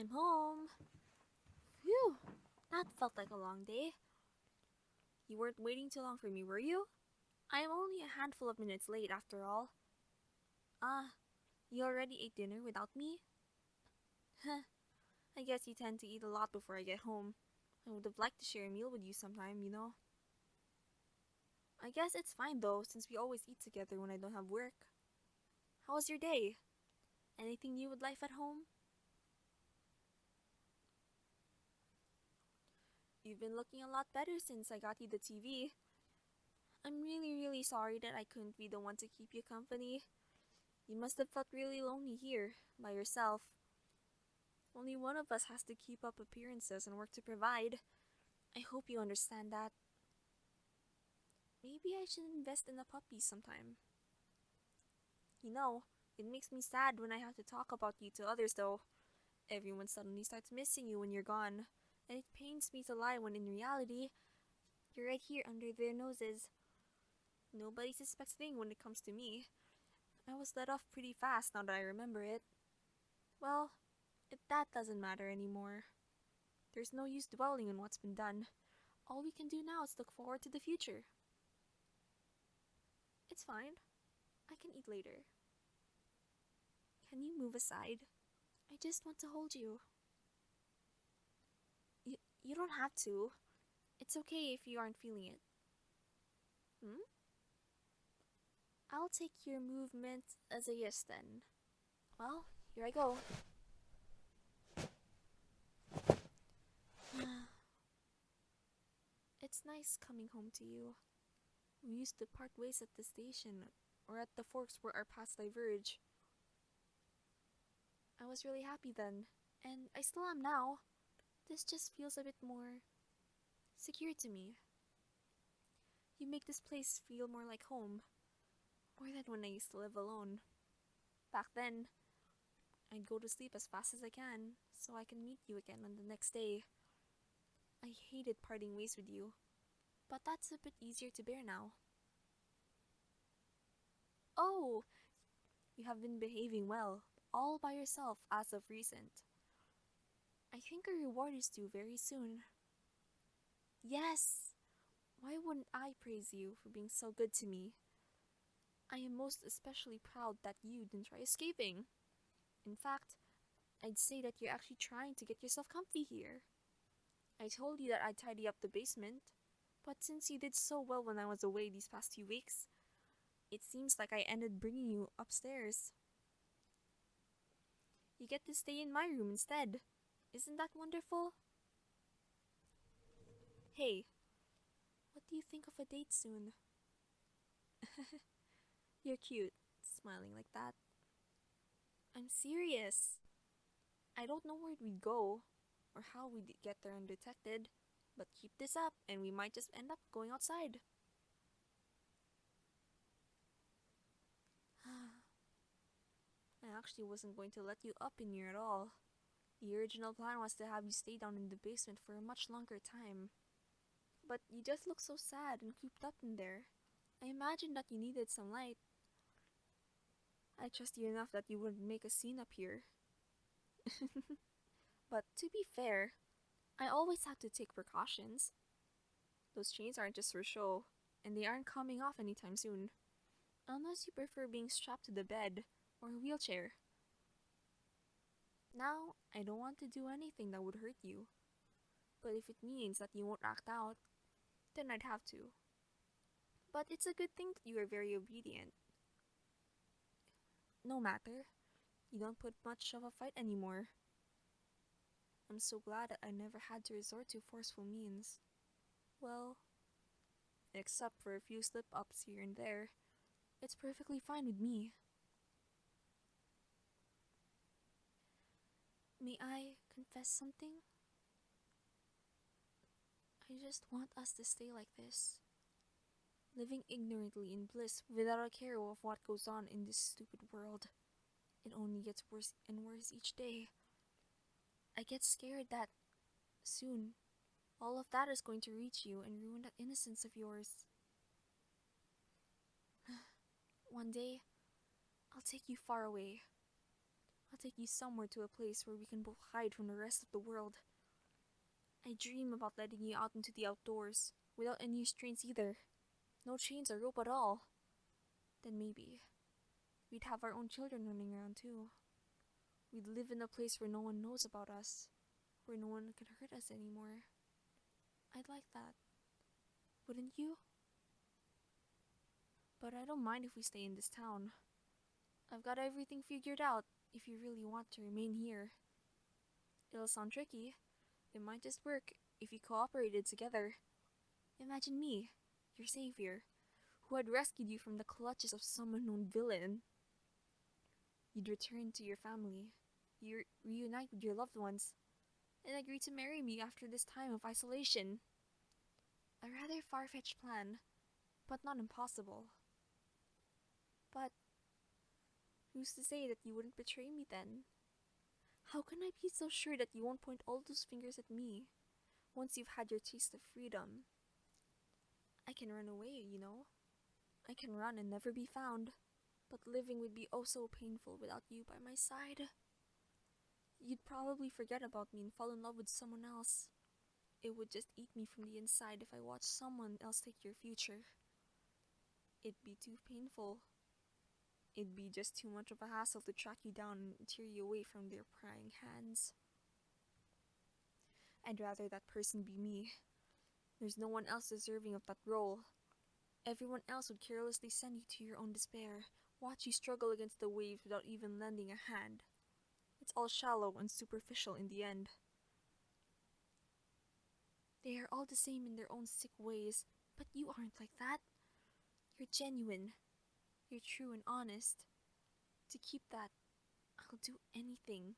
I'm home. Phew, that felt like a long day. You weren't waiting too long for me, were you? I'm only a handful of minutes late after all. Ah, you already ate dinner without me? Huh, I guess you tend to eat a lot before I get home. I would have liked to share a meal with you sometime. I guess it's fine though, since we always eat together when I don't have work. How was your day? Anything new with life at home? You've been looking a lot better since I got you the TV. I'm really sorry that I couldn't be the one to keep you company. You must have felt really lonely here, by yourself. Only one of us has to keep up appearances and work to provide. I hope you understand that. Maybe I should invest in a puppy sometime. It makes me sad when I have to talk about you to others though. Everyone suddenly starts missing you when you're gone, and it pains me to lie when in reality, you're right here under their noses. Nobody suspects a thing when it comes to me. I was let off pretty fast now that I remember it. Well, that doesn't matter anymore. There's no use dwelling on what's been done. All we can do now is look forward to the future. It's fine. I can eat later. Can you move aside? I just want to hold you. You don't have to. It's okay if you aren't feeling it. Hmm? I'll take your movement as a yes then. Well, here I go. It's nice coming home to you. We used to part ways at the station, or at the forks where our paths diverge. I was really happy then, and I still am now. This just feels a bit more secure to me. You make this place feel more like home, more than when I used to live alone. Back then, I'd go to sleep as fast as I can, so I can meet you again on the next day. I hated parting ways with you, but that's a bit easier to bear now. Oh, you have been behaving well, all by yourself as of recent. I think a reward is due very soon. Yes! Why wouldn't I praise you for being so good to me? I am most especially proud that you didn't try escaping. In fact, I'd say that you're actually trying to get yourself comfy here. I told you that I'd tidy up the basement, but since you did so well when I was away these past few weeks, it seems like I ended bringing you upstairs. You get to stay in my room instead. Isn't that wonderful? Hey, what do you think of a date soon? You're cute, smiling like that. I'm serious. I don't know where we'd go, or how we'd get there undetected, but keep this up and we might just end up going outside. I actually wasn't going to let you up in here at all. The original plan was to have you stay down in the basement for a much longer time. But you just look so sad and cooped up in there. I imagined that you needed some light. I trust you enough that you wouldn't make a scene up here. But to be fair, I always have to take precautions. Those chains aren't just for show, and they aren't coming off anytime soon. Unless you prefer being strapped to the bed or a wheelchair. Now, I don't want to do anything that would hurt you. But if it means that you won't act out, then I'd have to. But it's a good thing that you are very obedient. No matter, you don't put much of a fight anymore. I'm so glad that I never had to resort to forceful means. Well, except for a few slip-ups here and there, it's perfectly fine with me. May I confess something? I just want us to stay like this. Living ignorantly in bliss without a care of what goes on in this stupid world. It only gets worse and worse each day. I get scared that, soon, all of that is going to reach you and ruin that innocence of yours. One day, I'll take you far away. I'll take you somewhere to a place where we can both hide from the rest of the world. I dream about letting you out into the outdoors, without any restraints either. No chains or rope at all. Then maybe we'd have our own children running around too. We'd live in a place where no one knows about us, where no one can hurt us anymore. I'd like that. Wouldn't you? But I don't mind if we stay in this town. I've got everything figured out if you really want to remain here. It'll sound tricky. It might just work if we cooperated together. Imagine me, your savior, who had rescued you from the clutches of some unknown villain. You'd return to your family, you'd reunite with your loved ones, and agree to marry me after this time of isolation. A rather far-fetched plan, but not impossible. But who's to say that you wouldn't betray me then? How can I be so sure that you won't point all those fingers at me once you've had your taste of freedom? I can run away, you know. I can run and never be found, but living would be oh so painful without you by my side. You'd probably forget about me and fall in love with someone else. It would just eat me from the inside if I watched someone else take your future. It'd be too painful. It'd be just too much of a hassle to track you down and tear you away from their prying hands. I'd rather that person be me. There's no one else deserving of that role. Everyone else would carelessly send you to your own despair, watch you struggle against the waves without even lending a hand. It's all shallow and superficial in the end. They are all the same in their own sick ways, but you aren't like that. You're genuine. You're true and honest. To keep that, I'll do anything.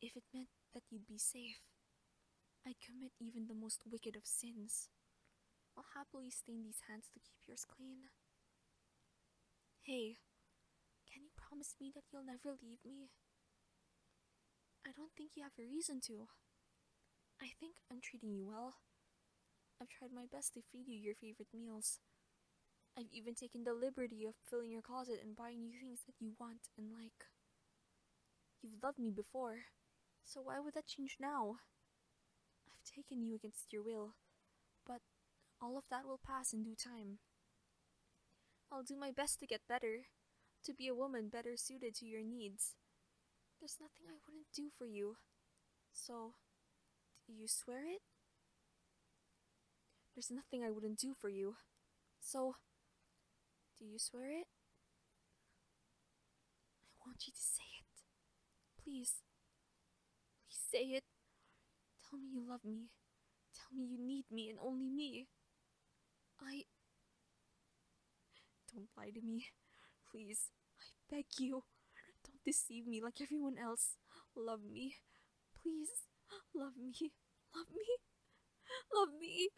If it meant that you'd be safe, I'd commit even the most wicked of sins. I'll happily stain these hands to keep yours clean. Hey, can you promise me that you'll never leave me? I don't think you have a reason to. I think I'm treating you well. I've tried my best to feed you your favorite meals. I've even taken the liberty of filling your closet and buying you things that you want and like. You've loved me before, so why would that change now? I've taken you against your will, but all of that will pass in due time. I'll do my best to get better, to be a woman better suited to your needs. There's nothing I wouldn't do for you. So, do you swear it? There's nothing I wouldn't do for you. So, do you swear it? I want you to say it. Please. Please say it. Tell me you love me. Tell me you need me and only me. Don't lie to me. Please. I beg you. Don't deceive me like everyone else. Love me. Please. Love me. Love me. Love me.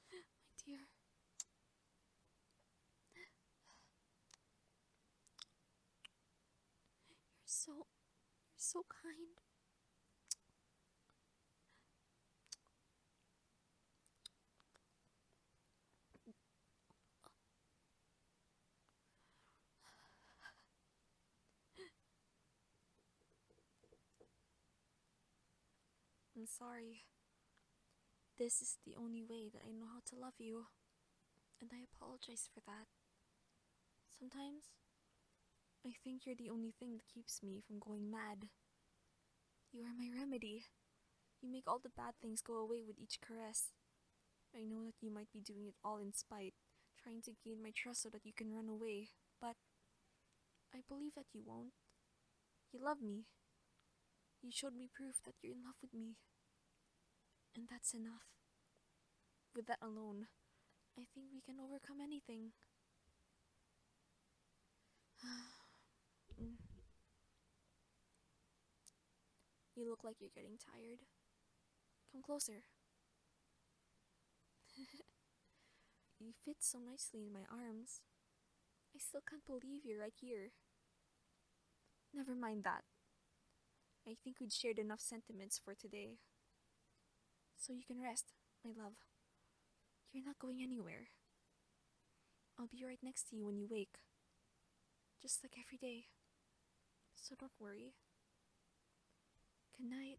My dear. You're so kind. I'm sorry. This is the only way that I know how to love you, and I apologize for that. Sometimes, I think you're the only thing that keeps me from going mad. You are my remedy. You make all the bad things go away with each caress. I know that you might be doing it all in spite, trying to gain my trust so that you can run away, but I believe that you won't. You love me. You showed me proof that you're in love with me. And that's enough. With that alone, I think we can overcome anything. You look like you're getting tired. Come closer. You fit so nicely in my arms. I still can't believe you're right here. Never mind that. I think we'd shared enough sentiments for today. So you can rest, my love. You're not going anywhere. I'll be right next to you when you wake. Just like every day. So don't worry. Good night.